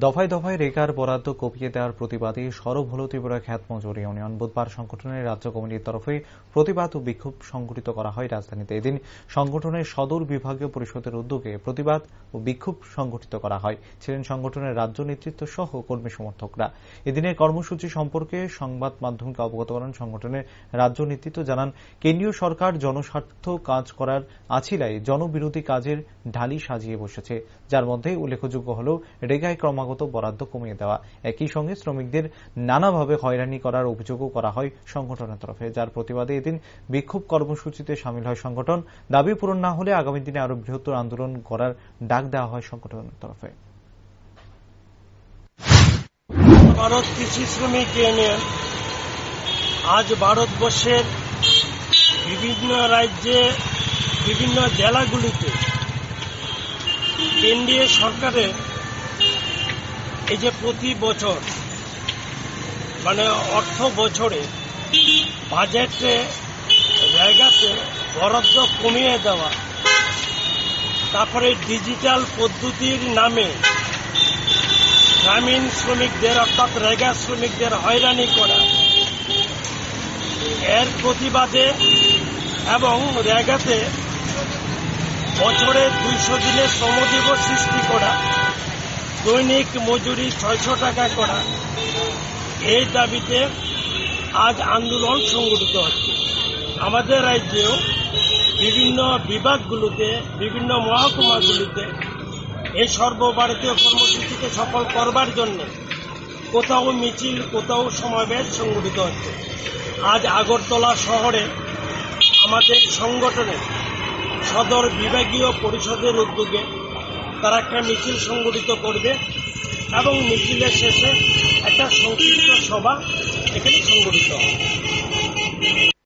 দফায় দফায় রেকার বরাদ্দ কমিয়ে দেওয়ার প্রতিবাদে সরব হল ত্রিপুরা খ্যাত মজুর ইউনিয়ন। বুধবার সংগঠনের রাজ্য কমিটির তরফে প্রতিবাদ ও বিক্ষোভ সংগঠিত করা হয় রাজধানীতে। এদিন সংগঠনের সদর বিভাগীয় পরিষদের উদ্যোগে প্রতিবাদ ও বিক্ষোভ সংগঠিত করা হয়। ছিলেন সংগঠনের রাজ্য নেতৃত্ব সহ কর্মী সমর্থকরা। এদিনের কর্মসূচি সম্পর্কে সংবাদ মাধ্যমকে অবগত করেন সংগঠনের রাজ্য নেতৃত্ব। জানান, কেন্দ্রীয় সরকার জনস্বার্থ কাজ করার আছিলায় জনবিরোধী কাজের ঢালি সাজিয়ে বসেছে, যার মধ্যে উল্লেখযোগ্য হল রেগায় ক্রমাগত বরাদ্দ কমিয়ে দেওয়া। একই সঙ্গে শ্রমিকদের নানাভাবে হয়রানি করার অভিযোগও করা হয় সংগঠনের তরফে, যার প্রতিবাদে এদিন বিক্ষোভ কর্মসূচিতে সামিল হয় সংগঠন। দাবি পূরণ না হলে আগামী দিনে আরো বৃহত্তর আন্দোলন করার ডাক দেওয়া হয় সংগঠনের তরফে। ভারত কৃষি শ্রমিক ইউনিয়ন আজ ভারতবর্ষের বিভিন্ন রাজ্যে বিভিন্ন জেলাগুলিতে কেন্দ্রীয় সরকারের এই যে প্রতি বছর অর্থ বছরে বাজেটে জায়গাতে বরাদ্দ কমিয়ে দেওয়া, তারপরে ডিজিটাল পদ্ধতির নামে গ্রামীণ শ্রমিকদের অর্থাৎ রেগা শ্রমিকদের হয়রানি করা, এর প্রতিবাদে এবং রেগাতে বছরে 200 দিনের শ্রমদিবস সৃষ্টি করা, দৈনিক মজুরি 600 টাকা করা, এই দাবিতে আজ আন্দোলন সংগঠিত হচ্ছে। আমাদের রাজ্যেও বিভিন্ন বিভাগগুলোতে, বিভিন্ন মহকুমাগুলিতে এই সর্বভারতীয় কর্মসূচিকে সফল করবার জন্য কোথাও মিছিল, কোথাও সমাবেশ সংগঠিত হচ্ছে। আজ আগরতলা শহরে আমাদের সংগঠনের সদর বিভাগীয় পরিষদের উদ্যোগে তারা একটা মিছিল সংগঠিত করবে এবং মিছিলের শেষে একটা সংক্ষিপ্ত সভা এখানে সংগঠিত হবে।